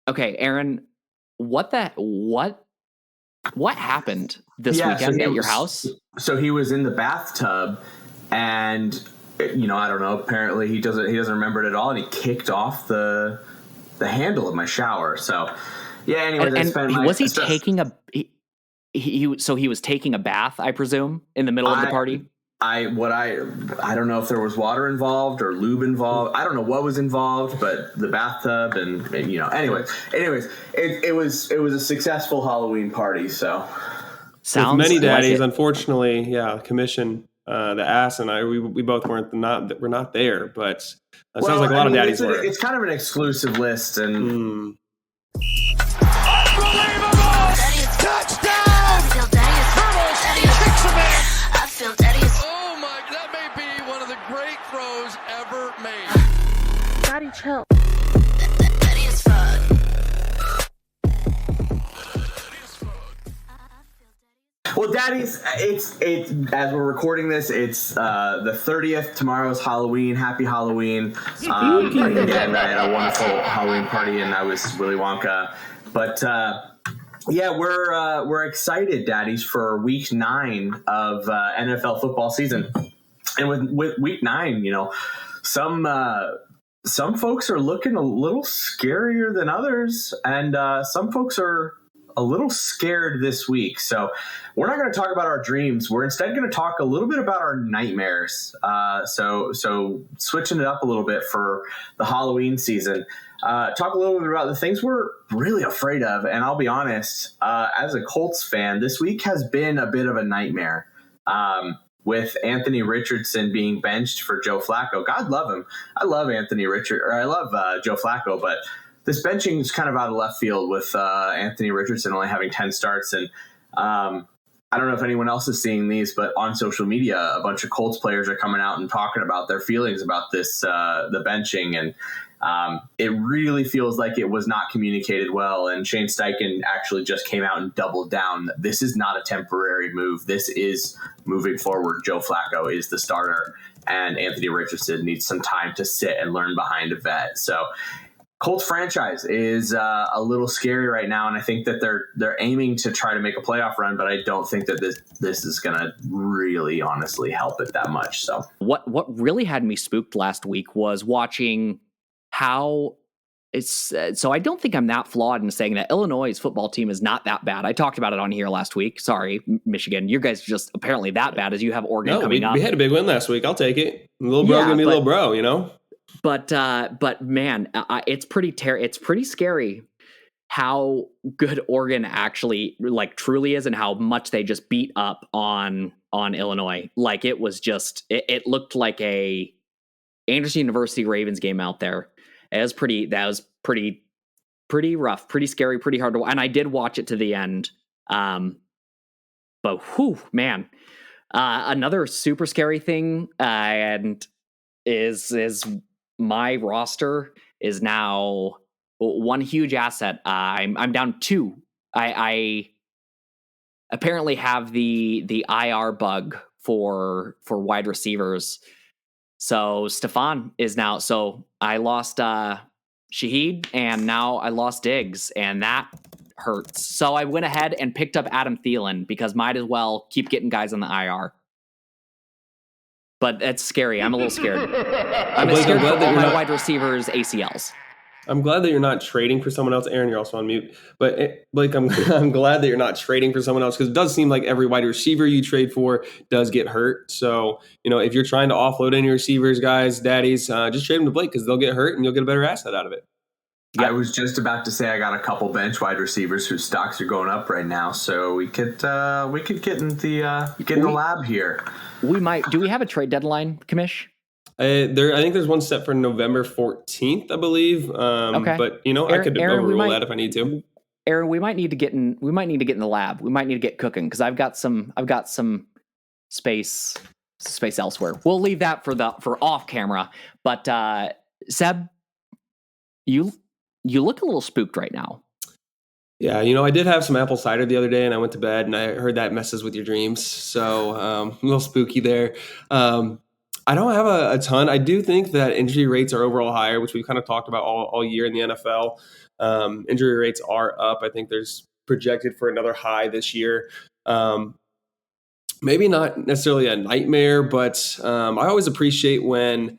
Okay, Aaron, what happened this weekend at your house? So he was in the bathtub, and I don't know. Apparently, he doesn't remember it at all, and he kicked off the handle of my shower. So, yeah. Anyways, was he taking a he was taking a bath, I presume, in the middle of the party? I don't know if there was water involved or lube involved. I don't know what was involved, but the bathtub and anyways, it was a successful Halloween party. So sounds with many daddies, like unfortunately, commission the ass and I we both we're not there, but sounds like a lot of daddies were. It's kind of an exclusive list and. Chill. Well, Daddies, it's as we're recording this, it's the 30th. Tomorrow's Halloween. Happy Halloween! Again, I had a wonderful Halloween party, and I was Willy Wonka. But we're excited, Daddies, for Week 9 of NFL football season, and with Week 9, some folks are looking a little scarier than others, and some folks are a little scared this week. So we're not going to talk about our dreams. We're instead going to talk a little bit about our nightmares. So switching it up a little bit for the Halloween season. Talk a little bit about the things we're really afraid of. And I'll be honest, as a Colts fan, this week has been a bit of a nightmare. With Anthony Richardson being benched for Joe Flacco. God love him. I love Joe Flacco, but this benching is kind of out of left field with Anthony Richardson only having 10 starts. And I don't know if anyone else is seeing these, but on social media, a bunch of Colts players are coming out and talking about their feelings about this, the benching. And it really feels like it was not communicated well. And Shane Steichen actually just came out and doubled down. This is not a temporary move. This is moving forward. Joe Flacco is the starter, and Anthony Richardson needs some time to sit and learn behind a vet. So Colts franchise is a little scary right now, and I think that they're aiming to try to make a playoff run, but I don't think that this is going to really honestly help it that much. So what really had me spooked last week was watching how it's so I don't think I'm that flawed in saying that Illinois' football team is not that bad. I talked about it on here last week. Sorry, Michigan. You guys are just apparently that bad as you have Oregon coming up. We had a big win last week. I'll take it. Little bro, give me a little bro, But man, it's pretty scary how good Oregon actually truly is and how much they just beat up on Illinois. Like it was just it looked like a Anderson University Ravens game out there. That was pretty rough, pretty scary, pretty hard to watch. And I did watch it to the end. But whew, man. Another super scary thing and is my roster is now one huge asset. I'm down 2. I apparently have the IR bug for wide receivers. So Stefan is now. So I lost Shaheed, and now I lost Diggs, and that hurts. So I went ahead and picked up Adam Thielen because might as well keep getting guys on the IR. But that's scary. I'm a little scared. I'm scared for all my wide receivers' ACLs. I'm glad that you're not trading for someone else. Aaron, you're also on mute. But I'm glad that you're not trading for someone else, because it does seem like every wide receiver you trade for does get hurt. So, if you're trying to offload any receivers, guys, daddies, just trade them to Blake, because they'll get hurt and you'll get a better asset out of it. Yeah. I was just about to say I got a couple bench wide receivers whose stocks are going up right now, so we could get in the lab here. We might. Do we have a trade deadline, Commish? I think there's one set for November 14th, I believe. Okay. But I could overrule that if I need to. Aaron, we might need to get in the lab. We might need to get cooking, because I've got some space elsewhere. We'll leave that for off camera. But Seb, you look a little spooked right now. Yeah, I did have some apple cider the other day, and I went to bed, and I heard that messes with your dreams. So a little spooky there. I don't have a ton. I do think that injury rates are overall higher, which we've kind of talked about all year in the NFL. Injury rates are up. I think there's projected for another high this year. Maybe not necessarily a nightmare, but I always appreciate when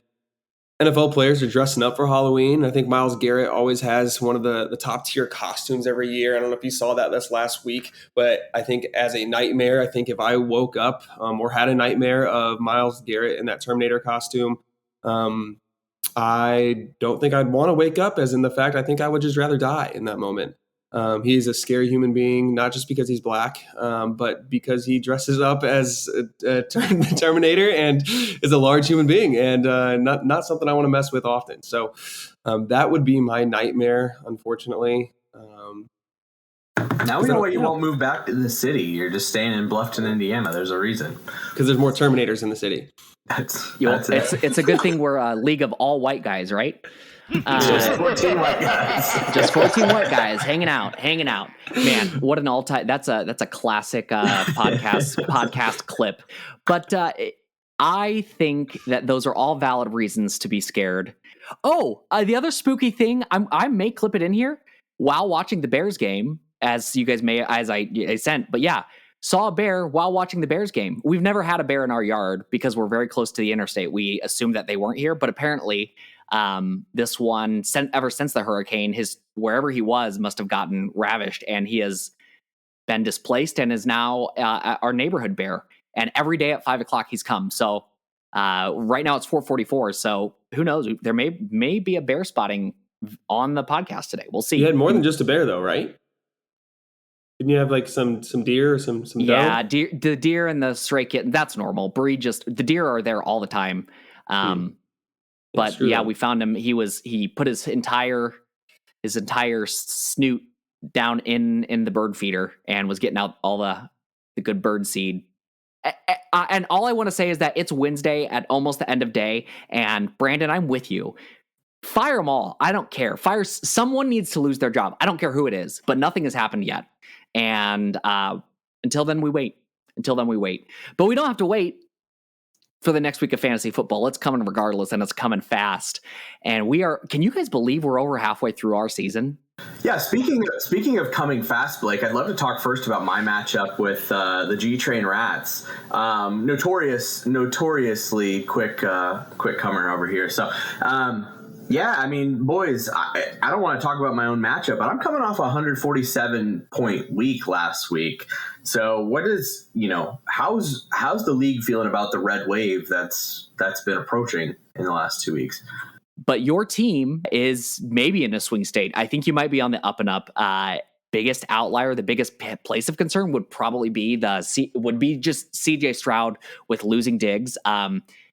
NFL players are dressing up for Halloween. I think Myles Garrett always has one of the top tier costumes every year. I don't know if you saw that this last week, but I think as a nightmare, I think if I woke up or had a nightmare of Myles Garrett in that Terminator costume, I don't think I'd want to wake up, as in the fact I think I would just rather die in that moment. He's a scary human being, not just because he's black, but because he dresses up as a Terminator and is a large human being, and not something I want to mess with often. So that would be my nightmare, unfortunately. Now we know why you won't move back to the city. You're just staying in Bluffton, Indiana. There's a reason. Because there's more Terminators in the city. It's a good thing we're a league of all white guys, right? Just 14 white guys. Just 14 white guys hanging out. Man, what an all-time. That's a classic podcast clip. But I think that those are all valid reasons to be scared. Oh, the other spooky thing, I may clip it in here while watching the Bears game, as you guys may, as I sent. But yeah, saw a bear while watching the Bears game. We've never had a bear in our yard because we're very close to the interstate. We assumed that they weren't here, but apparently this one, ever since the hurricane, wherever he was must have gotten ravished, and he has been displaced and is now our neighborhood bear. And every day at 5 o'clock he's come. So right now it's 4:44. So who knows? There may be a bear spotting on the podcast today. We'll see. You had more than just a bear, though, right? Didn't you have like some deer or some doe? Yeah, the deer and the stray kitten. That's normal. The deer are there all the time. But yeah, we found him. He put his entire snoot down in the bird feeder and was getting out all the good bird seed. And all I want to say is that it's Wednesday at almost the end of day. And Brandon, I'm with you. Fire them all. I don't care. Someone needs to lose their job. I don't care who it is, but nothing has happened yet. And until then, we wait. But we don't have to wait for the next week of fantasy football. It's coming regardless, and it's coming fast. And can you guys believe we're over halfway through our season? Yeah, speaking of coming fast, Blake, I'd love to talk first about my matchup with the G Train Rats. Notoriously quick comer over here. So, yeah, I mean, boys, I don't want to talk about my own matchup, but I'm coming off a 147-point week last week. So how's the league feeling about the red wave that's been approaching in the last 2 weeks? But your team is maybe in a swing state. I think you might be on the up and up. Biggest outlier, the biggest place of concern would probably be just CJ Stroud with losing Diggs.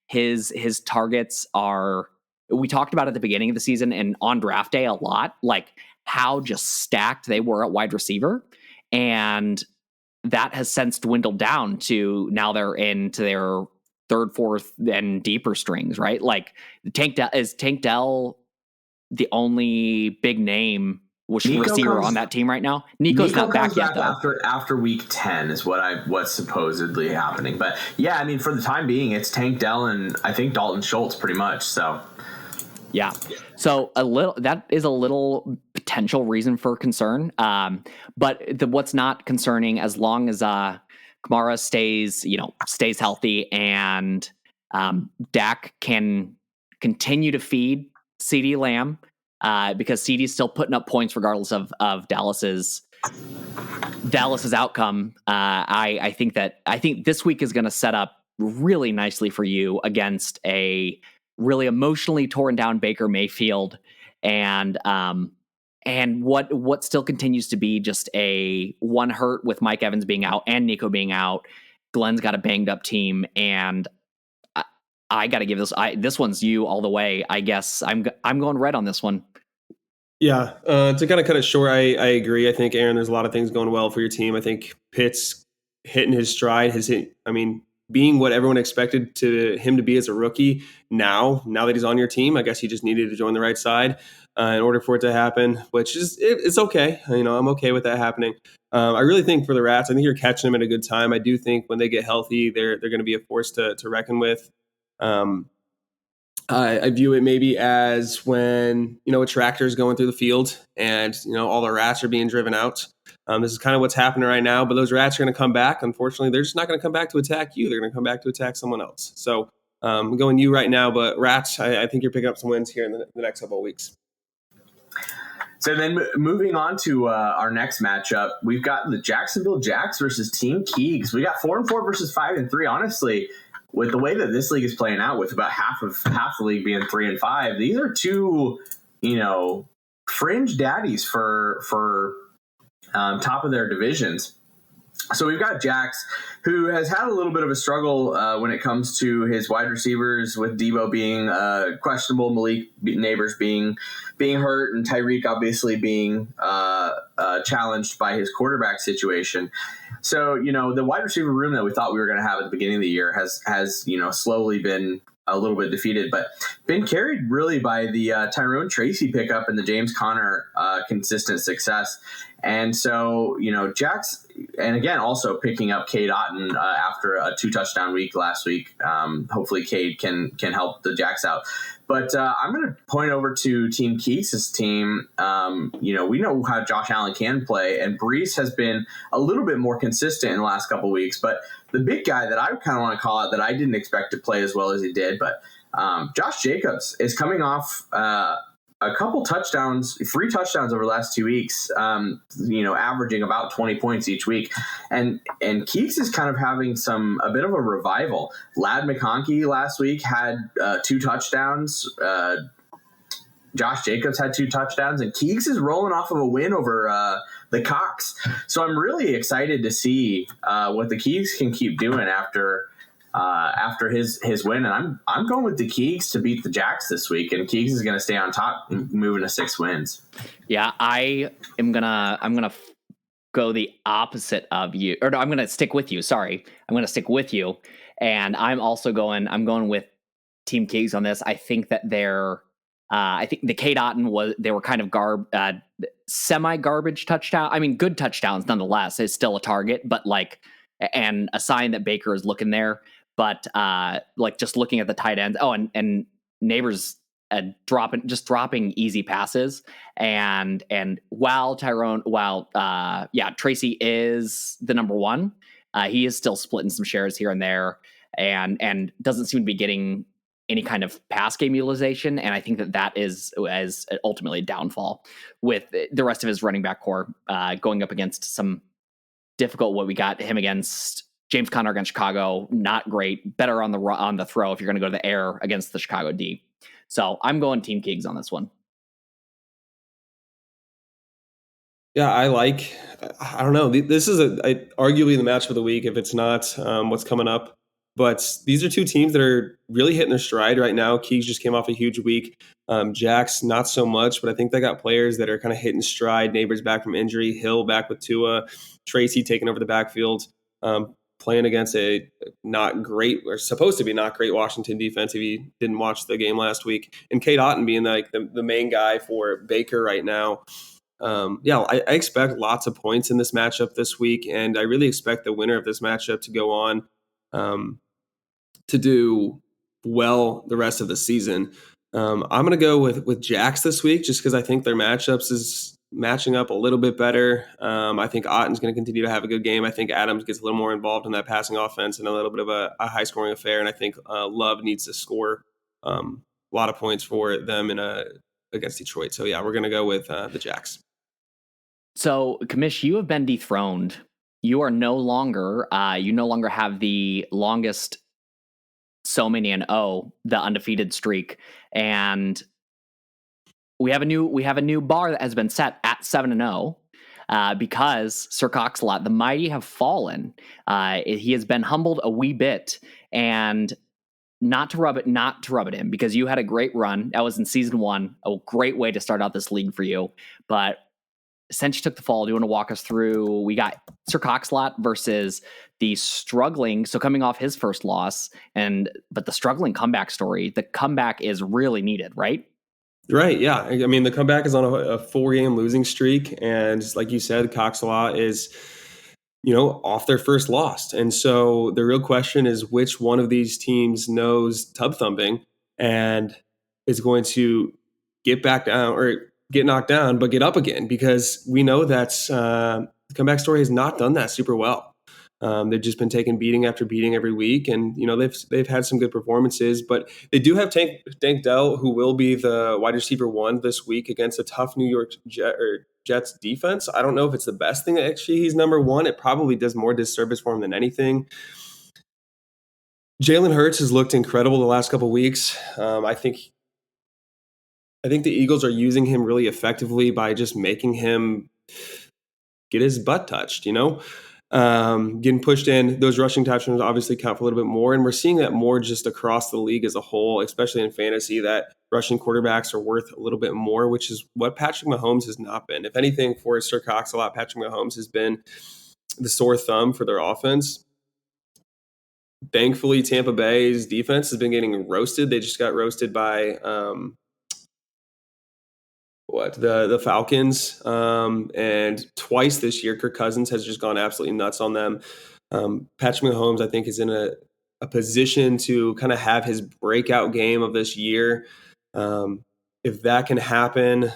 His targets are, we talked about at the beginning of the season and on draft day a lot, like how just stacked they were at wide receiver. And that has since dwindled down to now they're into their third, fourth, and deeper strings, right? Like Tank Dell the only big name receiver on that team right now? Nico's not back yet, though. After week 10 is what's supposedly happening. But yeah, I mean, for the time being, it's Tank Dell and I think Dalton Schultz pretty much. So yeah. So that is a little potential reason for concern. But what's not concerning, as long as Kamara stays healthy and Dak can continue to feed CeeDee Lamb, because CeeDee's still putting up points regardless of Dallas's outcome. I think this week is going to set up really nicely for you against a really emotionally torn down Baker Mayfield, and what still continues to be just a one hurt with Mike Evans being out and Nico being out. Glenn's got a banged up team, and I got to give this one's you all the way. I guess I'm going red on this one. Yeah, to kind of cut it short, I agree. I think, Aaron, there's a lot of things going well for your team. I think Pitt's hitting his stride. Being what everyone expected him to be as a rookie. Now that he's on your team, I guess he just needed to join the right side in order for it to happen, which is it's okay. I'm okay with that happening. I really think for the Rats, I think you're catching them at a good time. I do think when they get healthy, they're going to be a force to reckon with. I view it maybe as when, a tractor is going through the field and, all the rats are being driven out. This is kind of what's happening right now, but those rats are going to come back. Unfortunately, they're just not going to come back to attack you. They're going to come back to attack someone else. So I'm going you right now, but rats, I think you're picking up some wins here in the next couple of weeks. So then moving on to our next matchup, we've got the Jacksonville Jacks versus Team Keegs. We got 4-4 versus 5-3. Honestly, with the way that this league is playing out, with about half the league being 3-5, these are two, fringe daddies for top of their divisions. So we've got Jax, who has had a little bit of a struggle when it comes to his wide receivers, with Debo being questionable, Malik Neighbors being hurt, and Tyreek obviously being challenged by his quarterback situation. So, the wide receiver room that we thought we were going to have at the beginning of the year has slowly been a little bit defeated, but been carried really by the Tyrone Tracy pickup and the James Conner consistent success. And so, Jax, and again, also picking up Cade Otton after a 2-touchdown week last week. Hopefully Cade can help the Jax out. But I'm going to point over to Team Keeks' team. We know how Josh Allen can play, and Brees has been a little bit more consistent in the last couple of weeks. But the big guy that I kind of want to call out that I didn't expect to play as well as he did, but Josh Jacobs is coming off a couple touchdowns, 3 touchdowns over the last 2 weeks, averaging about 20 points each week. And Keeks is kind of having a bit of a revival. Ladd McConkey last week had 2 touchdowns. Josh Jacobs had 2 touchdowns, and Keeks is rolling off of a win over the Cox. So I'm really excited to see what the Keeks can keep doing after his win, and I'm going with the Keeks to beat the Jacks this week, and Keeks is going to stay on top, moving to 6 wins. Yeah, I'm gonna go the opposite of you, or no, I'm gonna stick with you. Sorry, I'm gonna stick with you, and I'm going with Team Keeks on this. I think that I think the Cade Otton they were kind of semi-garbage touchdown. I mean, good touchdowns nonetheless. It's still a target, but and a sign that Baker is looking there. But just looking at the tight ends, and Neighbors dropping easy passes, and while Tracy is the number one, he is still splitting some shares here and there, and doesn't seem to be getting any kind of pass game utilization. And I think that is as ultimately a downfall with the rest of his running back core going up against some difficult. What we got him against. James Conner against Chicago, not great. Better on the throw if you're going to go to the air against the Chicago D. So I'm going Team Keeks on this one. Yeah, I don't know. This is arguably the match of the week if it's not what's coming up. But these are 2 teams that are really hitting their stride right now. Keeks just came off a huge week. Jax, not so much, but I think they got players that are kind of hitting stride. Neighbors back from injury. Hill back with Tua. Tracy taking over the backfield. Playing against a not great, or supposed to be not great Washington defense if you didn't watch the game last week. And Cade Otton being the main guy for Baker right now. I expect lots of points in this matchup this week, and I really expect the winner of this matchup to go on to do well the rest of the season. I'm going to go with Jax this week just because I think their matchups is matching up a little bit better. I think Otton's going to continue to have a good game. I think Adams gets a little more involved in that passing offense and a little bit of a high-scoring affair, and I think Love needs to score a lot of points for them against Detroit. So, yeah, we're going to go with the Jacks. So, Kamish, you have been dethroned. You are no longer have the longest the undefeated streak, and we have a new bar that has been set at 7-0 because Sir Coxlot, the mighty have fallen. He has been humbled a wee bit, and not to rub it in, because you had a great run. That was in season 1, a great way to start out this league for you. But since you took the fall, do you want to walk us through? We got Sir Coxlot versus the struggling, so coming off his first loss, but the struggling comeback story. The comeback is really needed, right? Right, yeah. I mean, the comeback is on a 4-game losing streak, and like you said, Coxlot is off their first loss. And so the real question is which one of these teams knows tub thumping and is going to get back down or get knocked down, but get up again, because we know that the comeback story has not done that super well. They've just been taking beating after beating every week, and they've had some good performances, but they do have Tank Dell, who will be the wide receiver 1 this week against a tough New York Jets defense. I don't know if it's the best thing that actually he's number 1. It probably does more disservice for him than anything. Jalen Hurts has looked incredible the last couple of weeks. I think the Eagles are using him really effectively by just making him get his butt touched, getting pushed in. Those rushing touchdowns obviously count for a little bit more. And we're seeing that more just across the league as a whole, especially in fantasy, that rushing quarterbacks are worth a little bit more, which is what Patrick Mahomes has not been. If anything, for Sir Cox, a lot, Patrick Mahomes has been the sore thumb for their offense. Thankfully, Tampa Bay's defense has been getting roasted. They just got roasted by the Falcons, and twice this year Kirk Cousins has just gone absolutely nuts on them. Patrick Mahomes, I think, is in a position to kind of have his breakout game of this year. If that can happen,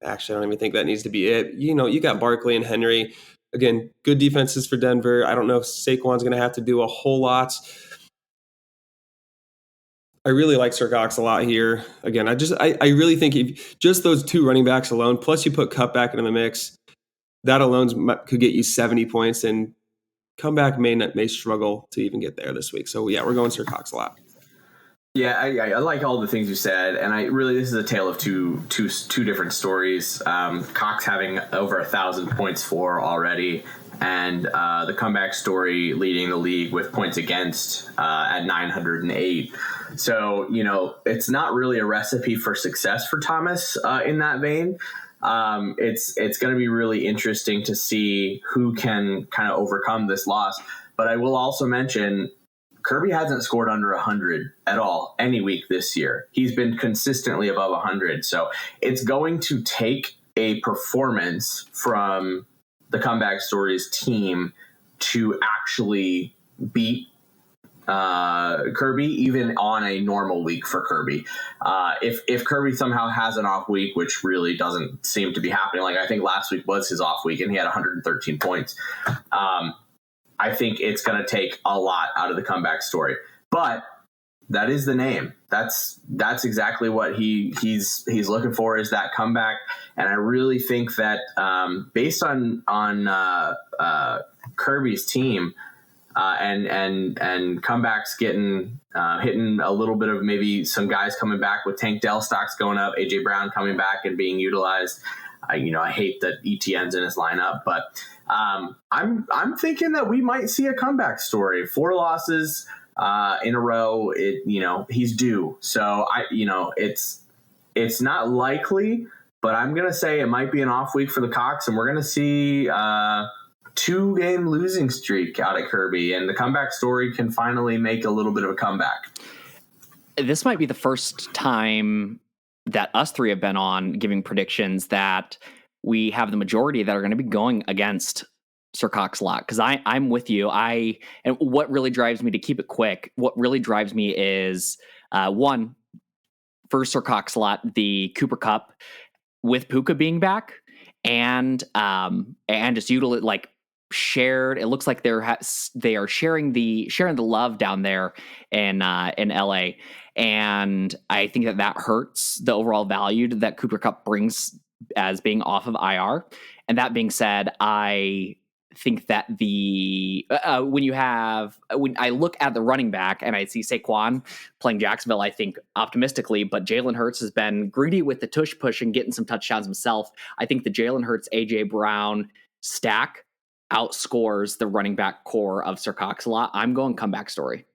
actually I don't even think that needs to be it. You got Barkley and Henry. Again, good defenses for Denver. I don't know if Saquon's going to have to do a whole lot. I really like Sir Cox a lot here. Again, I really think if just those 2 running backs alone, plus you put Cup back into the mix, that alone could get you 70 points, and comeback may struggle to even get there this week. So yeah, we're going Sir Cox a lot. Yeah, I like all the things you said, and this is a tale of two different stories. Cox having over 1,000 points for already, and the comeback story leading the league with points against at 908. So it's not really a recipe for success for Thomas in that vein. It's going to be really interesting to see who can kind of overcome this loss. But I will also mention, Kirby hasn't scored under 100 at all any week this year. He's been consistently above 100. So it's going to take a performance from the Comeback Stories team to actually beat Kirby, even on a normal week for Kirby. If Kirby somehow has an off week, which really doesn't seem to be happening, like I think last week was his off week and he had 113 points. I think it's going to take a lot out of the Comeback Story, but that is the name. That's exactly what he's looking for, is that comeback. And I really think that based on Kirby's team and comebacks getting hitting a little bit of maybe some guys coming back with Tank Dell stocks going up, AJ Brown coming back and being utilized. I hate that ETN's in his lineup, but I'm thinking that we might see a comeback story. 4 losses in a row. He's due. So it's not likely, but I'm gonna say it might be an off week for the Cox, and we're gonna see 2-game losing streak out at Kirby, and the comeback story can finally make a little bit of a comeback. This might be the first time that us 3 have been on giving predictions that we have the majority that are going to be going against Sir Cox a lot, because I'm with you. And what really drives me, to keep it quick, what really drives me is one, for Sir Cox a lot, the Cooper Cup with Puka being back, and just shared. It looks like they are sharing the love down there in LA, and I think that hurts the overall value that Cooper Cup brings as being off of IR. And that being said, I think that when I look at the running back and I see Saquon playing Jacksonville, I think optimistically, but Jalen Hurts has been greedy with the tush push and getting some touchdowns himself. I think the Jalen Hurts, AJ Brown stack outscores the running back core of Sir Cox a lot. I'm going comeback story.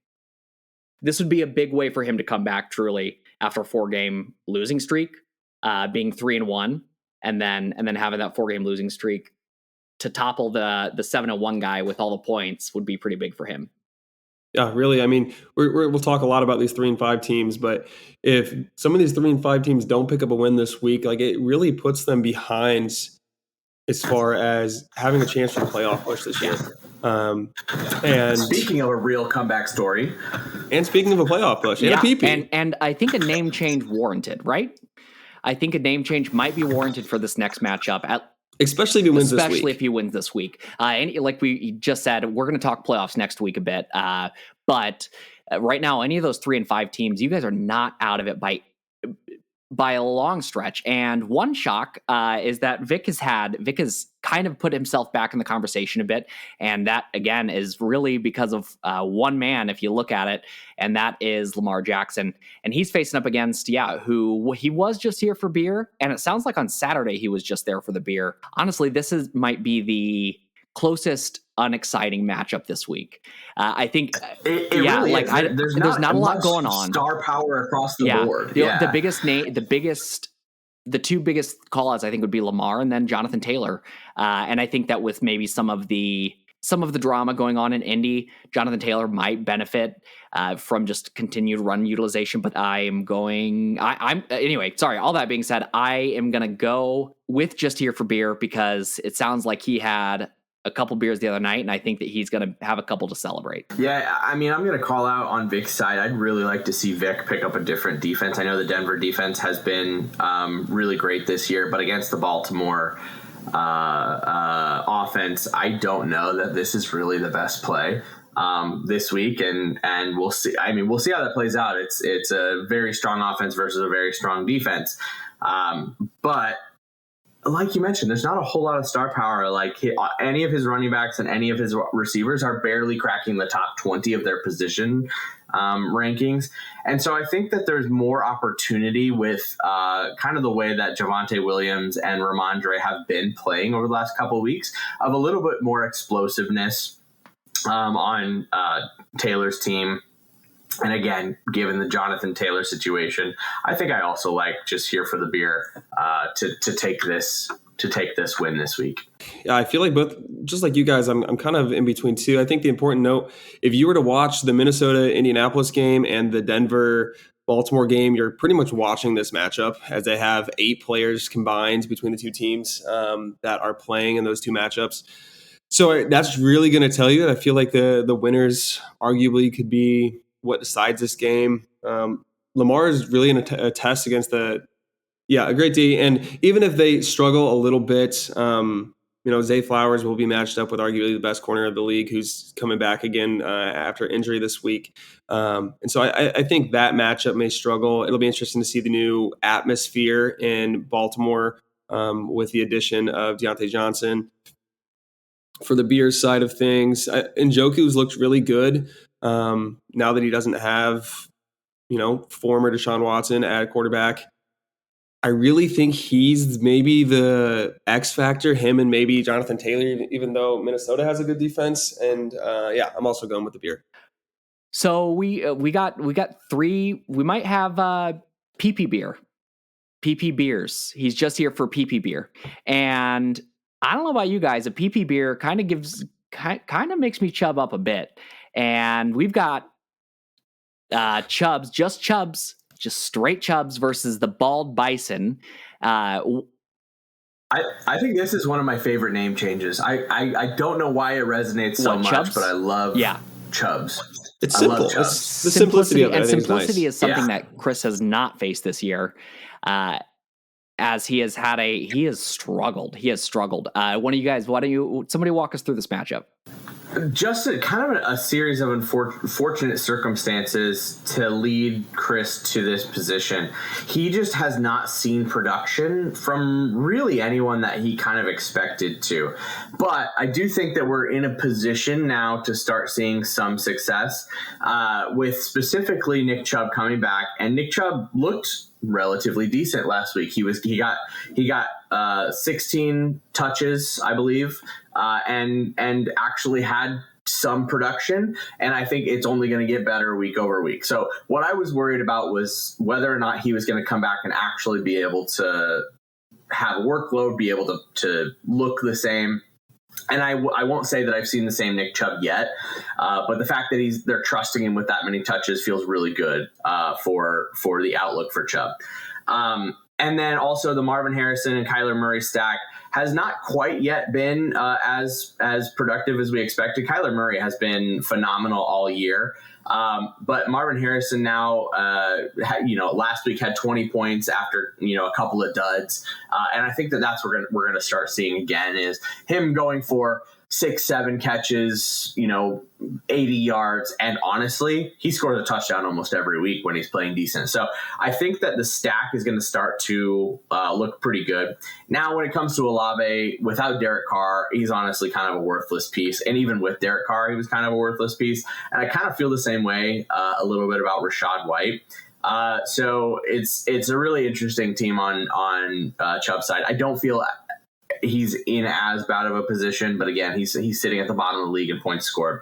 This would be a big way for him to come back truly after a 4-game losing streak, being 3-1, and then having that 4-game losing streak to topple the 7-1 guy with all the points would be pretty big for him. Yeah, really. I mean, we'll talk a lot about these 3-5 teams, but if some of these 3-5 teams don't pick up a win this week, it really puts them behind as far as having a chance for the playoff push this year. And speaking of a real comeback story, and speaking of a playoff push, and a PP, and I think a name change warranted, right? I think a name change might be warranted for this next matchup, especially if he wins this week. Especially if he wins this week. And like we just said, we're going to talk playoffs next week a bit. But right now, any of those 3 and 5 teams, you guys are not out of it by a long stretch. And one shock is that Vic has kind of put himself back in the conversation a bit. And that, again, is really because of one man, if you look at it, and that is Lamar Jackson. And he's facing up against, who he was just here for beer. And it sounds like on Saturday he was just there for the beer. Honestly, this might be the closest unexciting matchup this week. I think it really like there's not a lot going on. Star power across the board. The two biggest call outs I think would be Lamar and then Jonathan Taylor. And I think that with maybe some of the drama going on in Indy, Jonathan Taylor might benefit from just continued run utilization. But anyway, sorry. All that being said, I am going to go with just here for beer because it sounds like he had a couple beers the other night, and I think that he's going to have a couple to celebrate. Yeah, I mean, I'm going to call out on Vic's side. I'd really like to see Vic pick up a different defense. I know the Denver defense has been really great this year, but against the Baltimore offense, I don't know that this is really the best play this week, and we'll see. I mean, we'll see how that plays out. It's a very strong offense versus a very strong defense, but like you mentioned, there's not a whole lot of star power. Like any of his running backs and any of his receivers are barely cracking the top 20 of their position rankings. And so I think that there's more opportunity with kind of the way that Javonte Williams and Ramondre have been playing over the last couple of weeks of a little bit more explosiveness on Taylor's team. And again, given the Jonathan Taylor situation, I think I also like just here for the beer to take this win this week. Yeah, I feel like both, just like you guys, I'm kind of in between too. I think the important note, if you were to watch the Minnesota-Indianapolis game and the Denver-Baltimore game, you're pretty much watching this matchup as they have 8 players combined between the two teams that are playing in those two matchups. So that's really going to tell you that I feel like the winners arguably could be what decides this game. Lamar is really in a test against a great D. And even if they struggle a little bit, Zay Flowers will be matched up with arguably the best corner of the league, who's coming back again after injury this week. And so I think that matchup may struggle. It'll be interesting to see the new atmosphere in Baltimore with the addition of Deontay Johnson. For the Bears side of things, Njoku's looked really good. Now that he doesn't have, former Deshaun Watson at quarterback, I really think he's maybe the X factor, him and maybe Jonathan Taylor, even though Minnesota has a good defense. And I'm also going with the beer. So we got 3. We might have PP beer, PP beers. He's just here for PP beer, and I don't know about you guys. A PP beer kind of makes me chub up a bit. And we've got Chubbs, just straight Chubbs versus the Bald Bison. I think this is one of my favorite name changes. I don't know why it resonates so much, Chubbs? But I love Chubbs. It's simple. It's the simplicity of it. And simplicity nice. is something that Chris has not faced this year. As he has struggled. He has struggled. One of you guys, somebody walk us through this matchup? Just kind of a series of unfortunate circumstances to lead Chris to this position. He just has not seen production from really anyone that he kind of expected to. But I do think that we're in a position now to start seeing some success with specifically Nick Chubb coming back. And Nick Chubb looked relatively decent last week. He got 16 touches, I believe, and actually had some production, and I think it's only going to get better week over week. So what I was worried about was whether or not he was going to come back and actually be able to have a workload, be able to look the same. And I won't say that I've seen the same Nick Chubb yet, but the fact that they're trusting him with that many touches feels really good for the outlook for Chubb. And then also the Marvin Harrison and Kyler Murray stack has not quite yet been as productive as we expected. Kyler Murray has been phenomenal all year. But Marvin Harrison now, last week had 20 points after, a couple of duds. And I think that's what we're going to start seeing again, is him going for 6-7 catches, 80 yards. And honestly, he scores a touchdown almost every week when he's playing decent. So I think that the stack is going to start to look pretty good. Now, when it comes to Olave, without Derek Carr, he's honestly kind of a worthless piece. And even with Derek Carr, he was kind of a worthless piece. And I kind of feel the same way a little bit about Rachaad White. So it's a really interesting team on Chubb's side. I don't feel he's in as bad of a position, but again, he's sitting at the bottom of the league in points scored.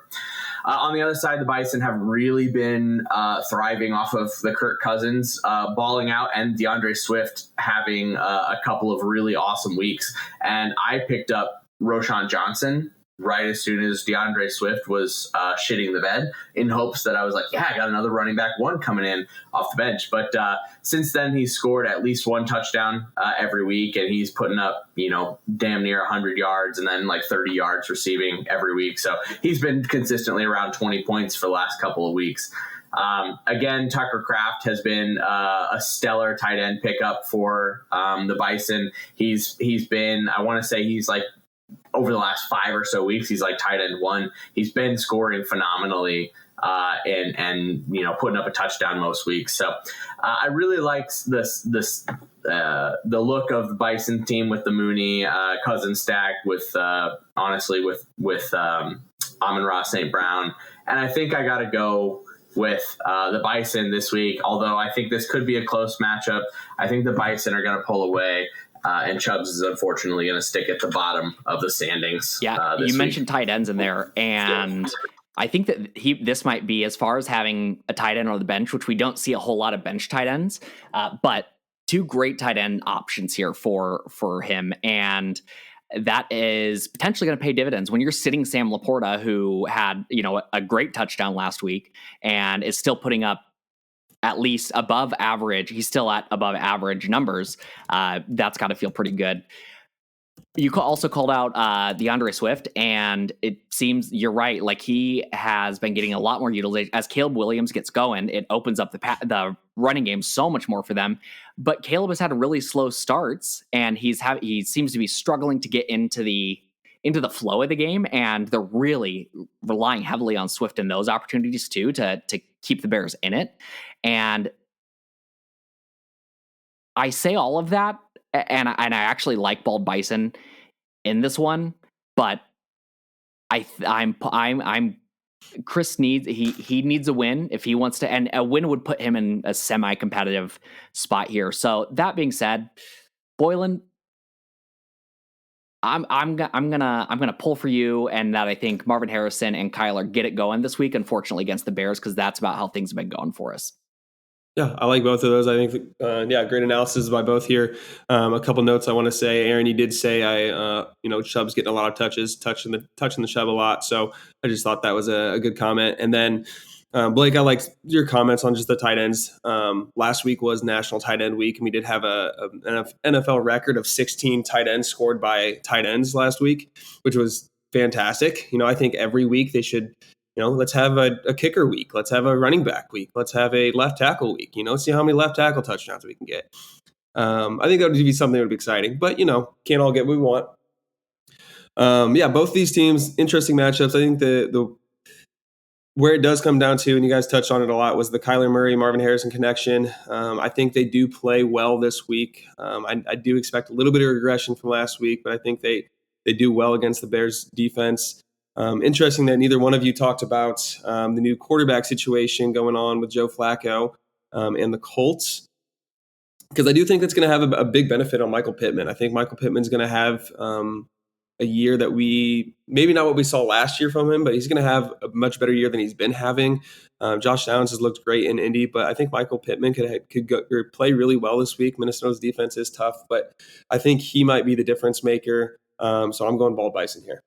On the other side, the Bison have really been thriving off of the Kirk Cousins balling out and DeAndre Swift having a couple of really awesome weeks. And I picked up Roschon Johnson right as soon as DeAndre Swift was shitting the bed, in hopes that I was like, yeah, I got another running back one coming in off the bench. But since then, he's scored at least one touchdown every week, and he's putting up, damn near 100 yards and then like 30 yards receiving every week. So he's been consistently around 20 points for the last couple of weeks. Again, Tucker Kraft has been a stellar tight end pickup for the Bison. He's been, I want to say he's like, over the last 5 or so weeks, he's like tight end one. He's been scoring phenomenally and putting up a touchdown most weeks. So I really like the look of the Bison team with the Mooney Cousins stack, with honestly with Amon-Ra St. Brown, and I think I got to go with the Bison this week. Although I think this could be a close matchup, I think the Bison are going to pull away. And Chubbs is unfortunately going to stick at the bottom of the standings. Yeah, you mentioned tight ends in there, and I think that this might be, as far as having a tight end on the bench, which we don't see a whole lot of bench tight ends, but two great tight end options here for him, and that is potentially going to pay dividends when you're sitting Sam Laporta, who had a great touchdown last week and is still putting up at least above average. He's still at above average numbers. That's got to feel pretty good. You also called out DeAndre Swift, and it seems you're right. Like, he has been getting a lot more utilization as Caleb Williams gets going. It opens up the running game so much more for them. But Caleb has had really slow starts, and he seems to be struggling to get into the flow of the game, and they're really relying heavily on Swift in those opportunities too to keep the Bears in it. And I say all of that, and I actually like Bald Bison in this one, but I'm Chris needs he needs a win if he wants to, and a win would put him in a semi-competitive spot here. So that being said, Boylan, I'm gonna pull for you, and that I think Marvin Harrison and Kyler get it going this week, unfortunately against the Bears, because that's about how things have been going for us. Yeah, I like both of those. I think, great analysis by both here. A couple notes I want to say. Aaron, you did say Chubb's getting a lot of touches, touching the Chubb a lot. So I just thought that was a good comment. And then Blake, I liked your comments on just the tight ends. Last week was National Tight End Week, and we did have an NFL record of 16 tight ends scored by tight ends last week, which was fantastic. I think every week they should. Let's have a kicker week. Let's have a running back week. Let's have a left tackle week. See how many left tackle touchdowns we can get. I think that would be something that would be exciting. But, can't all get what we want. Both these teams, interesting matchups. I think the where it does come down to, and you guys touched on it a lot, was the Kyler Murray, Marvin Harrison connection. I think they do play well this week. I do expect a little bit of regression from last week, but I think they do well against the Bears defense. Interesting that neither one of you talked about the new quarterback situation going on with Joe Flacco and the Colts, because I do think that's going to have a big benefit on Michael Pittman. I think Michael Pittman's going to have a year that maybe not what we saw last year from him, but he's going to have a much better year than he's been having. Josh Downs has looked great in Indy, but I think Michael Pittman could play really well this week. Minnesota's defense is tough, but I think he might be the difference maker. So I'm going Bald Bison here.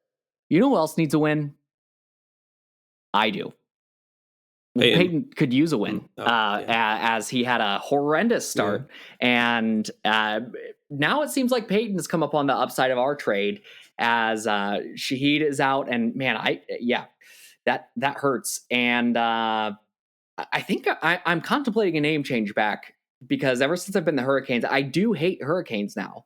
You know who else needs a win? I do. Peyton could use a win yeah. as he had a horrendous start. And now it seems like Peyton's come up on the upside of our trade as Shaheed is out. And man, that hurts. And I think I'm contemplating a name change back, because ever since I've been the Hurricanes, I do hate Hurricanes now.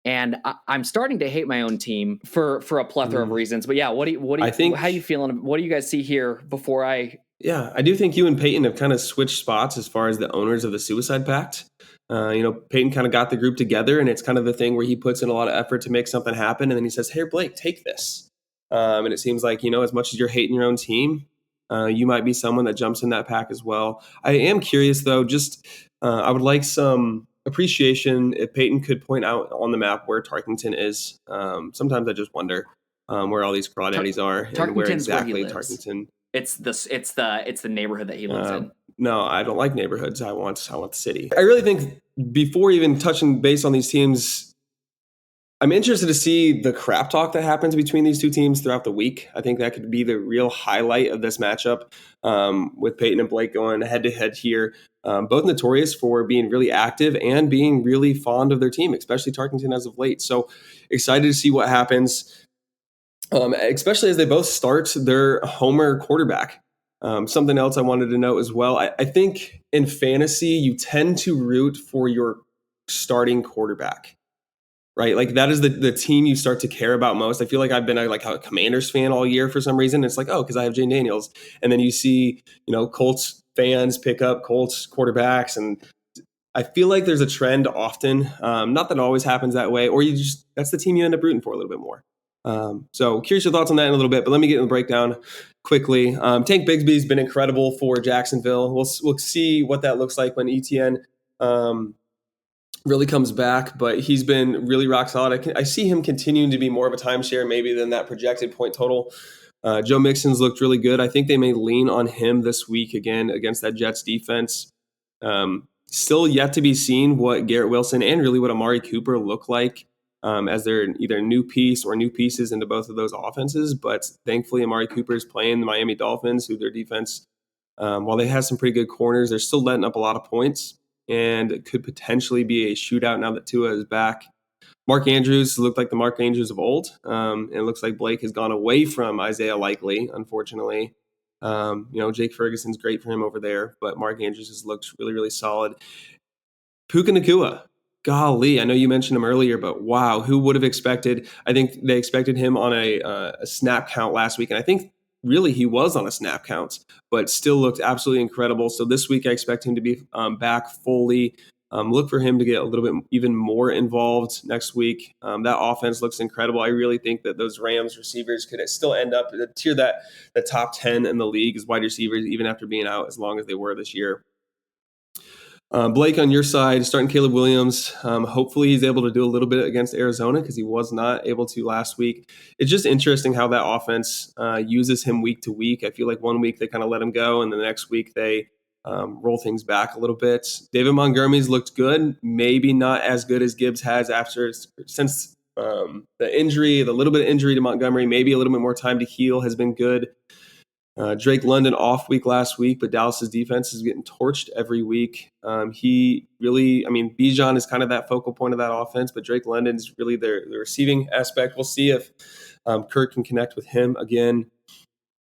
And I'm starting to hate my own team for a plethora of reasons. But yeah, how you feeling? What do you guys see here before I? Yeah, I do think you and Peyton have kind of switched spots as far as the owners of the Suicide Pact. Peyton kind of got the group together, and it's kind of the thing where he puts in a lot of effort to make something happen, and then he says, "Hey, Blake, take this." And it seems like, as much as you're hating your own team, you might be someone that jumps in that pack as well. I am curious, though, I would like some appreciation if Peyton could point out on the map where Tarkington is. Sometimes I just wonder where all these crawdaddies are and where exactly Tarkington. It's the neighborhood that he lives in. No, I don't like neighborhoods. I want the city. I really think before even touching base on these teams, I'm interested to see the crap talk that happens between these two teams throughout the week. I think that could be the real highlight of this matchup, with Peyton and Blake going head to head here. Both notorious for being really active and being really fond of their team, especially Tarkington as of late. So excited to see what happens. Especially as they both start their homer quarterback. Something else I wanted to note as well. I think in fantasy, you tend to root for your starting quarterback, right? Like that is the team you start to care about most. I feel like I've been a Commanders fan all year for some reason. It's like, oh, because I have Jane Daniels. And then you see, Colts fans pick up Colts quarterbacks. And I feel like there's a trend often, not that it always happens that way, or that's the team you end up rooting for a little bit more. So curious your thoughts on that in a little bit, but let me get in the breakdown quickly. Tank Bigsby's been incredible for Jacksonville. We'll see what that looks like when ETN really comes back, but he's been really rock solid. I see him continuing to be more of a timeshare maybe than that projected point total. Joe Mixon's looked really good. I think they may lean on him this week again against that Jets defense. Still yet to be seen what Garrett Wilson and really what Amari Cooper look like. As they're either a new piece or new pieces into both of those offenses. But thankfully, Amari Cooper is playing the Miami Dolphins, who their defense, while they have some pretty good corners, they're still letting up a lot of points, and it could potentially be a shootout now that Tua is back. Mark Andrews looked like the Mark Andrews of old. And it looks like Blake has gone away from Isaiah Likely, unfortunately. Jake Ferguson's great for him over there, but Mark Andrews has looked really, really solid. Puka Nacua. Golly, I know you mentioned him earlier, but wow, who would have expected? I think they expected him on a snap count last week, and I think really he was on a snap count, but still looked absolutely incredible. So this week I expect him to be back fully. Look for him to get a little bit even more involved next week. That offense looks incredible. I really think that those Rams receivers could still end up the top 10 in the league as wide receivers, even after being out as long as they were this year. Blake, on your side, starting Caleb Williams. Hopefully he's able to do a little bit against Arizona because he was not able to last week. It's just interesting how that offense uses him week to week. I feel like one week they kind of let him go, and the next week they roll things back a little bit. David Montgomery's looked good, maybe not as good as Gibbs has since the injury, the little bit of injury to Montgomery, maybe a little bit more time to heal has been good. Drake London off week last week, but Dallas's defense is getting torched every week. Bijan is kind of that focal point of that offense, but Drake London is really the receiving aspect. We'll see if Kirk can connect with him again.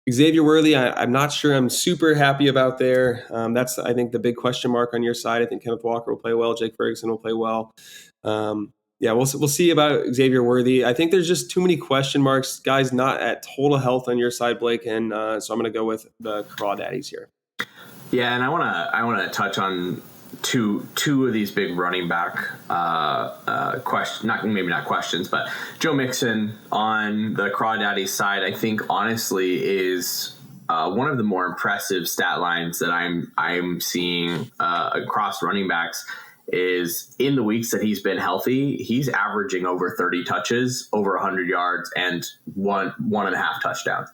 Xavier Worthy, I'm not sure I'm super happy about there. That's, I think, the big question mark on your side. I think Kenneth Walker will play well. Jake Ferguson will play well. We'll see about Xavier Worthy. I think there's just too many question marks. Guys not at total health on your side, Blake, and so I'm going to go with the Crawdaddies here. Yeah, and I want to touch on two of these big running back not questions, but Joe Mixon on the Crawdaddies side, I think honestly is one of the more impressive stat lines that I'm seeing across running backs. Is in the weeks that he's been healthy, he's averaging over 30 touches, over 100 yards, and one and a half touchdowns.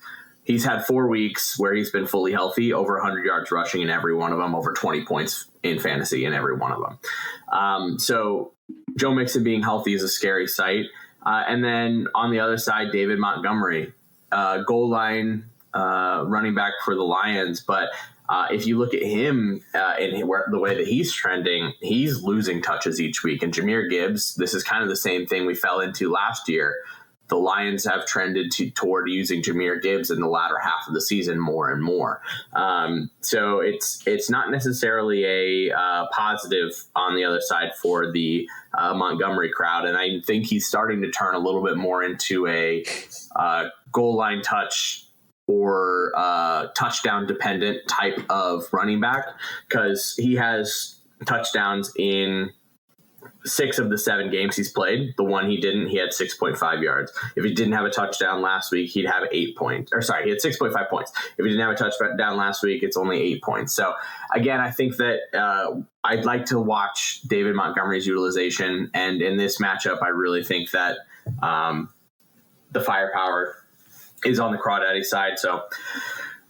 He's had 4 weeks where he's been fully healthy, over 100 yards rushing in every one of them, over 20 points in fantasy in every one of them. So Joe Mixon being healthy is a scary sight. And then on the other side, David Montgomery, goal line running back for the Lions, but if you look at him the way that he's trending, he's losing touches each week. And Jahmyr Gibbs, this is kind of the same thing we fell into last year. The Lions have trended toward using Jahmyr Gibbs in the latter half of the season more and more. So it's not necessarily a positive on the other side for the Montgomery crowd. And I think he's starting to turn a little bit more into a goal line touch or touchdown dependent type of running back, because he has touchdowns in 6 of the 7 games he's played. The one he didn't, he had 6.5 yards. If he didn't have a touchdown last week, he'd have 8 points. Or sorry, he had 6.5 points. If he didn't have a touchdown last week, it's only 8 points. So again, I think that I'd like to watch David Montgomery's utilization. And in this matchup, I really think that the firepower is on the Crawdaddy side. So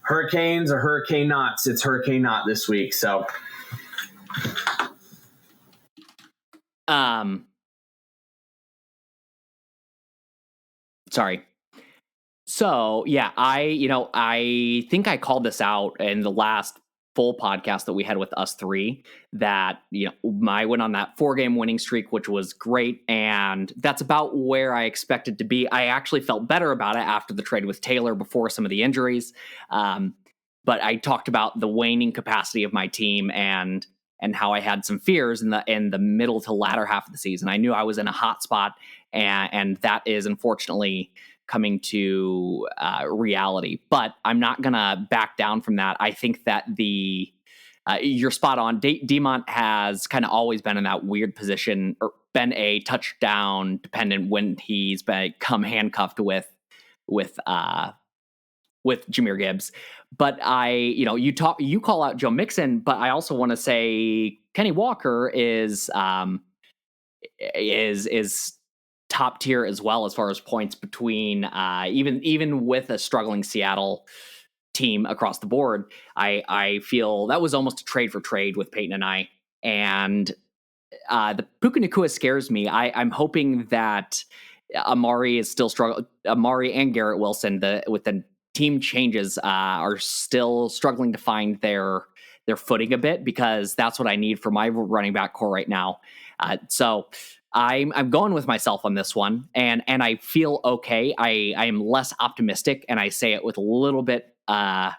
Hurricanes or Hurricane Knots, it's Hurricane Knot this week. So sorry. So yeah, I think I called this out in the last full podcast that we had with us three, that, I went on that 4-game winning streak, which was great. And that's about where I expected to be. I actually felt better about it after the trade with Taylor before some of the injuries. But I talked about the waning capacity of my team and how I had some fears in the middle to latter half of the season. I knew I was in a hot spot, and that is unfortunately coming to reality. But I'm not going to back down from that. I think that you're spot on. Demont has kind of always been in that weird position, or been a touchdown dependent when he's become handcuffed with Jahmyr Gibbs. But you call out Joe Mixon, but I also want to say Kenny Walker is top tier as well as far as points between even with a struggling Seattle team across the board. I feel that was almost a trade for trade with Peyton and I. And the Puka Nacua scares me. I'm hoping that Amari is still struggling. Amari and Garrett Wilson, with the team changes, are still struggling to find their footing a bit, because that's what I need for my running back core right now. So I'm going with myself on this one, and I feel okay. I am less optimistic, and I say it with I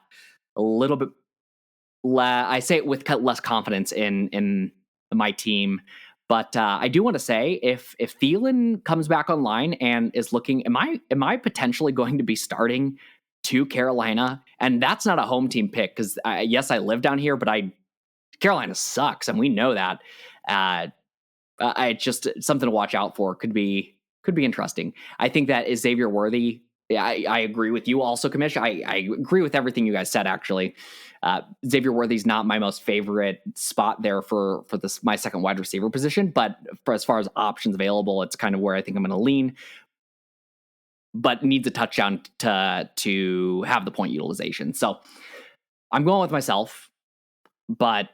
say it with less confidence in my team. But I do want to say, if Thielen comes back online and is looking, am I potentially going to be starting to Carolina? And that's not a home team pick, because yes, I live down here, but Carolina sucks, and we know that. It's just something to watch out for. Could be interesting. I think that is Xavier Worthy. I agree with you also, Commish. I agree with everything you guys said, actually. Xavier Worthy's not my most favorite spot there for my second wide receiver position, but as far as options available, it's kind of where I think I'm going to lean, but needs a touchdown to have the point utilization. So I'm going with myself, but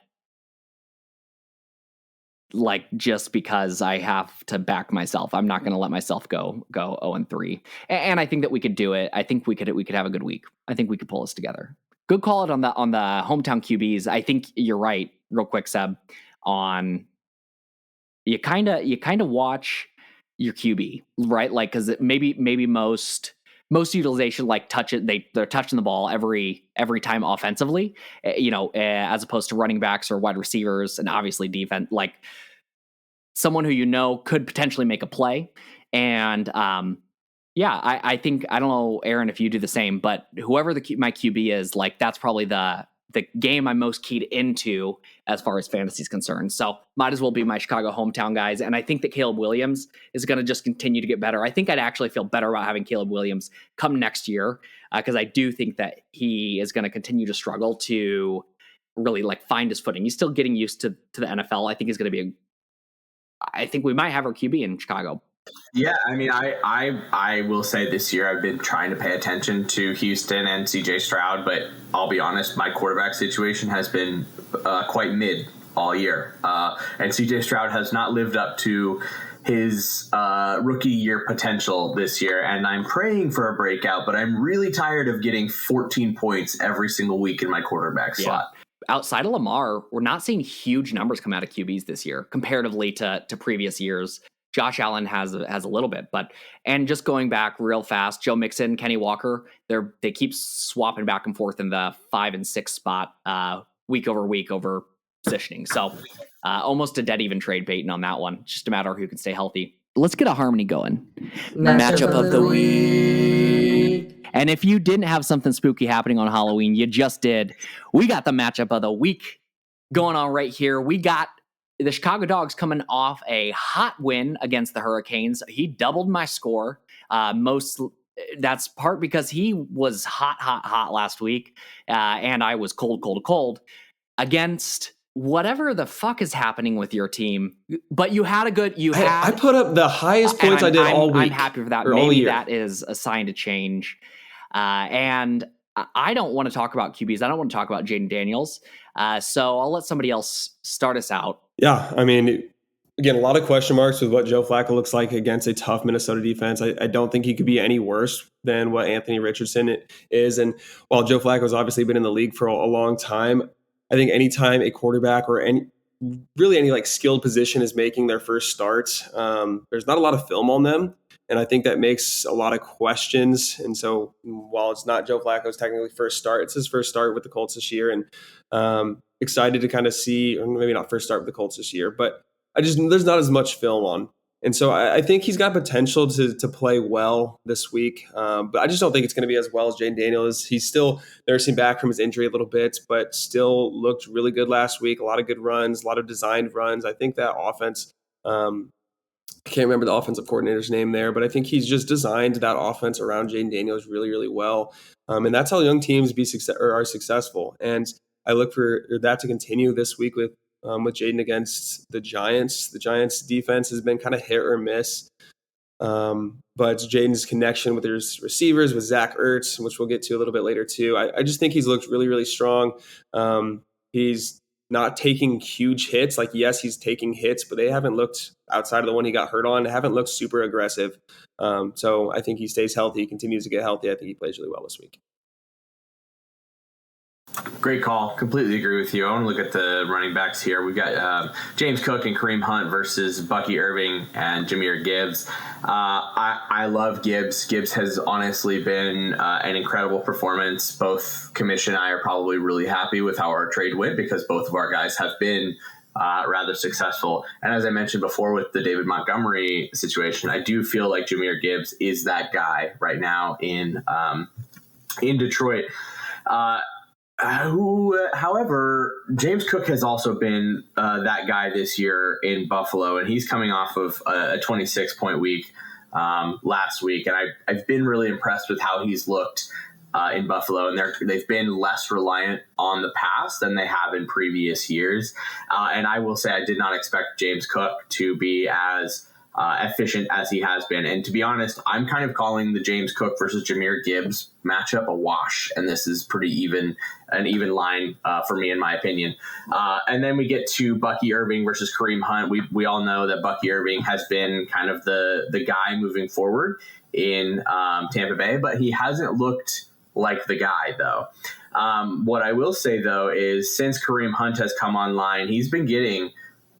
just because I have to back myself, I'm not going to let myself go 0-3. And I think that we could do it. I think we could have a good week. I think we could pull this together. Good call it on the hometown QBs. I think you're right. Real quick, Seb, on you kind of watch your QB, right? Because maybe most utilization, they're touching the ball every time offensively, as opposed to running backs or wide receivers, and obviously defense, someone who could potentially make a play. And I think, I don't know, Aaron, if you do the same, but whoever my QB is, that's probably the game I'm most keyed into as far as fantasy is concerned. So might as well be my Chicago hometown guys. And I think that Caleb Williams is going to just continue to get better. I think I'd actually feel better about having Caleb Williams come next year, because I do think that he is going to continue to struggle to really find his footing. He's still getting used to the NFL. I think he's going to be I think we might have our QB in Chicago. Yeah, I mean, I will say this year I've been trying to pay attention to Houston and CJ Stroud, but I'll be honest, my quarterback situation has been quite mid all year. And CJ Stroud has not lived up to his rookie year potential this year, and I'm praying for a breakout, but I'm really tired of getting 14 points every single week in my quarterback slot. outside of Lamar, we're not seeing huge numbers come out of QBs this year comparatively to previous years. Josh Allen has a little bit, and just going back real fast, Joe Mixon, Kenny Walker, they keep swapping back and forth in the 5 and 6 spot week over week over positioning. So almost a dead even trade, Peyton, on that one. Just a matter of who can stay healthy. Let's get a harmony going. Matchup of the week. And if you didn't have something spooky happening on Halloween, you just did. We got the matchup of the week going on right here. We got the Chicago Dogs coming off a hot win against the Hurricanes. He doubled my score. That's part because he was hot last week, and I was cold against whatever the fuck is happening with your team. But you had a good. I put up the highest points I did all week. I'm happy for that. Maybe that is a sign to change. And I don't want to talk about QBs. I don't want to talk about Jaden Daniels. So I'll let somebody else start us out. Yeah, I mean, again, a lot of question marks with what Joe Flacco looks like against a tough Minnesota defense. I don't think he could be any worse than what Anthony Richardson is. And while Joe Flacco's obviously been in the league for a long time, I think anytime a quarterback or any like skilled position is making their first start, there's not a lot of film on them. And I think that makes a lot of questions. And so while it's not Joe Flacco's technically first start, it's his first start with the Colts this year. And excited to kind of see, or maybe not first start with the Colts this year, but there's not as much film on. And so I think he's got potential to play well this week. But I just don't think it's going to be as well as Jaden Daniels. He's still nursing back from his injury a little bit, but still looked really good last week. A lot of good runs, a lot of designed runs. I think that offense, I can't remember the offensive coordinator's name there, but I think he's just designed that offense around Jaden Daniels really, really well. And that's how young teams are successful. And I look for that to continue this week with Jaden against the Giants. The Giants' defense has been kind of hit or miss. But Jaden's connection with his receivers, with Zach Ertz, which we'll get to a little bit later too, I just think he's looked really, really strong. He's not taking huge hits. Like, yes, he's taking hits, but they haven't looked, outside of the one he got hurt on, haven't looked super aggressive. So I think he stays healthy, continues to get healthy. I think he plays really well this week. Great call. Completely agree with you. I want to look at the running backs here. We've got James Cook and Kareem Hunt versus Bucky Irving and Jahmyr Gibbs. I love Gibbs. Gibbs has honestly been an incredible performance. Both Commish and I are probably really happy with how our trade went because both of our guys have been rather successful. And as I mentioned before with the David Montgomery situation, I do feel like Jahmyr Gibbs is that guy right now in Detroit. However, James Cook has also been that guy this year in Buffalo, and he's coming off of a 26-point week last week. And I've been really impressed with how he's looked in Buffalo, and they've been less reliant on the pass than they have in previous years. And I will say I did not expect James Cook to be as efficient as he has been. And to be honest, I'm kind of calling the James Cook versus Jahmyr Gibbs matchup a wash. And this is an even line for me, in my opinion. And then we get to Bucky Irving versus Kareem Hunt. We all know that Bucky Irving has been kind of the guy moving forward in Tampa Bay, but he hasn't looked like the guy, though. What I will say, though, is since Kareem Hunt has come online, he's been getting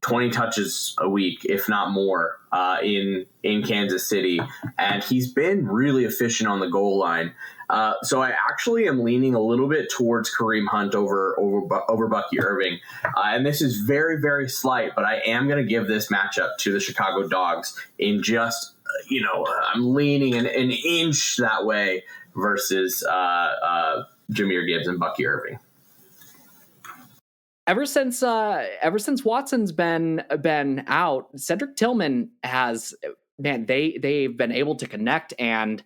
20 touches a week, if not more, in Kansas City. And he's been really efficient on the goal line. So I actually am leaning a little bit towards Kareem Hunt over Bucky Irving. And this is very, very slight, but I am going to give this matchup to the Chicago Dogs in just, I'm leaning an inch that way versus Jahmyr Gibbs and Bucky Irving. Ever since Watson's been out, Cedric Tillman has they've been able to connect, and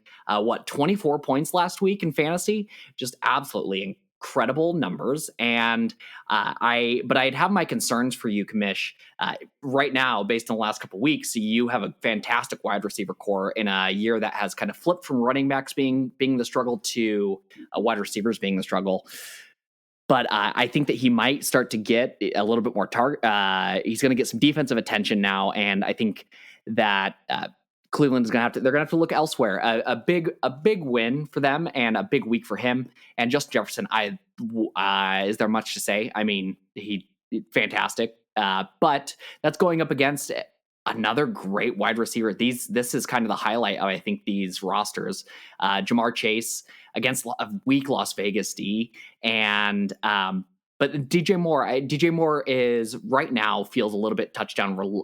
24 points last week in fantasy, just absolutely incredible numbers. And I'd have my concerns for you, Commish. Right now, based on the last couple of weeks, you have a fantastic wide receiver core in a year that has kind of flipped from running backs being the struggle to wide receivers being the struggle. But I think that he might start to get a little bit more target. He's going to get some defensive attention now, and I think that Cleveland's they're gonna have to look elsewhere. A big win for them and a big week for him. And Justin Jefferson, is there much to say? I mean, he fantastic, but that's going up against another great wide receiver. This is kind of the highlight of, I think, these rosters. Jamar Chase against a weak Las Vegas D, and but DJ Moore is right now feels a little bit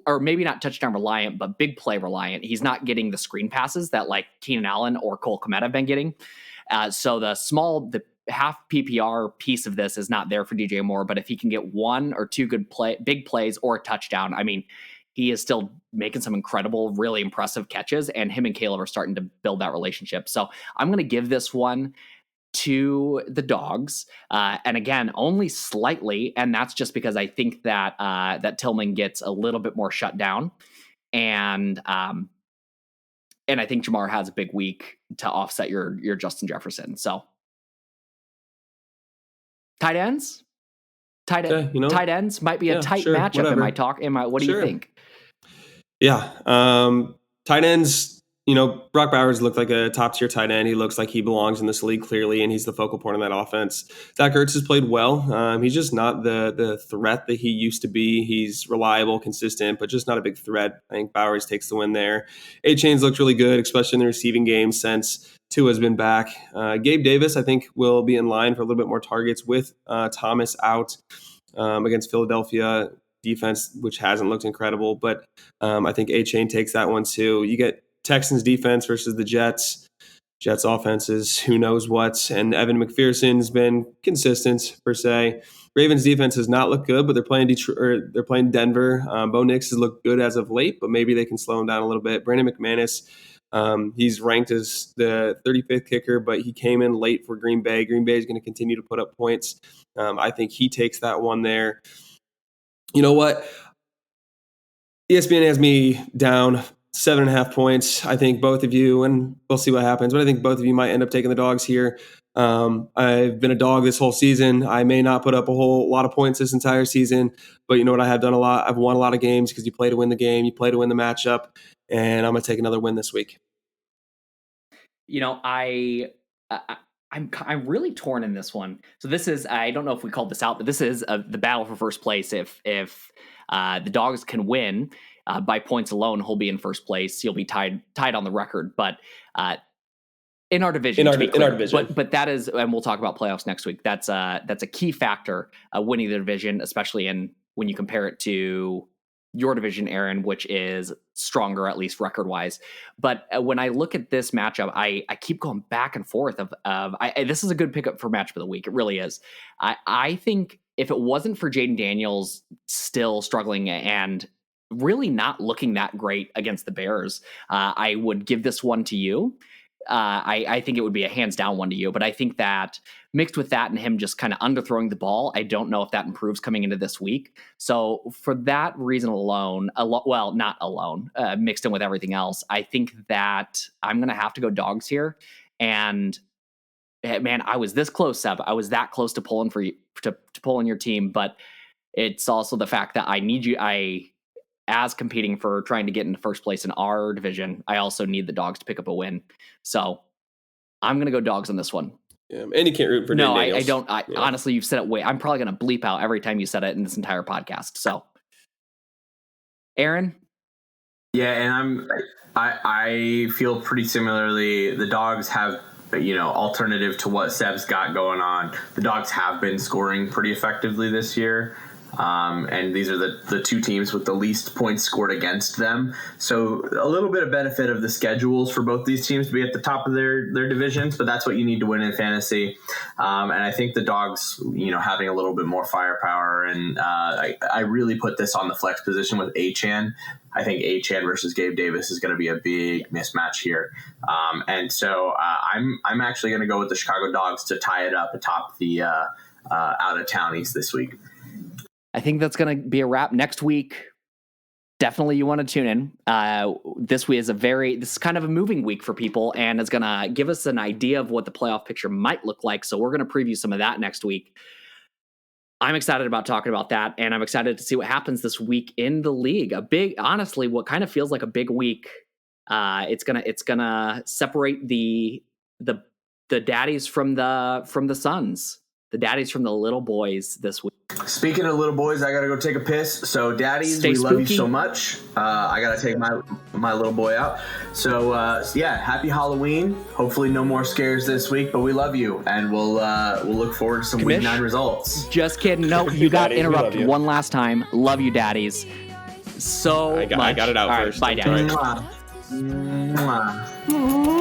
or maybe not touchdown reliant, but big play reliant. He's not getting the screen passes that like Keenan Allen or Cole Kmet have been getting. So the half PPR piece of this is not there for DJ Moore, but if he can get one or two big plays or a touchdown, I mean, he is still making some incredible, really impressive catches, and him and Caleb are starting to build that relationship. So I'm going to give this one to the Dogs, and again, only slightly, and that's just because I think that that Tillman gets a little bit more shut down, and I think Jamar has a big week to offset your Justin Jefferson. So tight ends, tight ends might be a tight matchup. Whatever. What do you think? Yeah, tight ends. Brock Bowers looked like a top-tier tight end. He looks like he belongs in this league clearly, and he's the focal point of that offense. Zach Ertz has played well. He's just not the threat that he used to be. He's reliable, consistent, but just not a big threat. I think Bowers takes the win there. A-Chain's looked really good, especially in the receiving game since Tua's been back. Gabe Davis, I think, will be in line for a little bit more targets with Thomas out against Philadelphia defense, which hasn't looked incredible. But I think A-Chain takes that one too. You get Texans defense versus the Jets. Jets offense is who knows what. And Evan McPherson's been consistent per se. Ravens defense has not looked good, but they're playing they're playing Denver. Bo Nix has looked good as of late, but maybe they can slow him down a little bit. Brandon McManus, he's ranked as the 35th kicker, but he came in late for Green Bay. Green Bay is going to continue to put up points. I think he takes that one there. You know what? ESPN has me down 7.5 points. I think both of you, and we'll see what happens, but I think both of you might end up taking the Dogs here. I've been a dog this whole season. I may not put up a whole lot of points this entire season, but you know what? I have done a lot. I've won a lot of games because you play to win the game, you play to win the matchup, and I'm going to take another win this week. I'm really torn in this one. So this is, I don't know if we called this out, but this is the battle for first place. If the Dogs can win by points alone, he'll be in first place. He'll be tied on the record, but in our division, but that is, and we'll talk about playoffs next week. That's a key factor, winning the division, especially when you compare it to your division, Aaron, which is stronger, at least record wise. But when I look at this matchup, I keep going back and forth this is a good pickup for matchup of the week. It really is. I think if it wasn't for Jaden Daniels still struggling and really not looking that great against the Bears, I would give this one to you. I think it would be a hands down one to you, but I think that mixed with that and him just kind of underthrowing the ball, I don't know if that improves coming into this week. So for that reason alone, not alone, mixed in with everything else, I think that I'm going to have to go Dogs here. And man, I was this close, Seb. I was that close to pulling for you, to pulling your team, but it's also the fact that I need you. As competing for trying to get into first place in our division, I also need the Dogs to pick up a win. So I'm going to go Dogs on this one. Yeah, and you can't root for No, I don't. Honestly, you've said it I'm probably going to bleep out every time you said it in this entire podcast. So, Aaron? Yeah, and I feel pretty similarly. The Dogs have, alternative to what Seb's got going on. The Dogs have been scoring pretty effectively this year. And these are the two teams with the least points scored against them. So a little bit of benefit of the schedules for both these teams to be at the top of their divisions, but that's what you need to win in fantasy. And I think the Dogs, having a little bit more firepower, and I really put this on the flex position with Achane. I think Achane versus Gabe Davis is going to be a big mismatch here. And so I'm actually going to go with the Chicago Dogs to tie it up atop the out-of-townies this week. I think that's going to be a wrap. Next week, definitely you want to tune in. This week is this is kind of a moving week for people, and it's going to give us an idea of what the playoff picture might look like. So we're going to preview some of that next week. I'm excited about talking about that, and I'm excited to see what happens this week in the league. Honestly, what kind of feels like a big week It's gonna separate the daddies from the sons, the daddies from the little boys this week. Speaking of little boys, I gotta go take a piss. So, daddies, Stay we love you spooky. so much. I gotta take my little boy out. So, yeah, happy Halloween. Hopefully, no more scares this week, but we love you, and we'll look forward to some Week 9 results. Just kidding. No, you got Daddies, interrupted one last time. Love you, daddies. So I got it out All right, first. bye, daddies. Mwah. Mwah.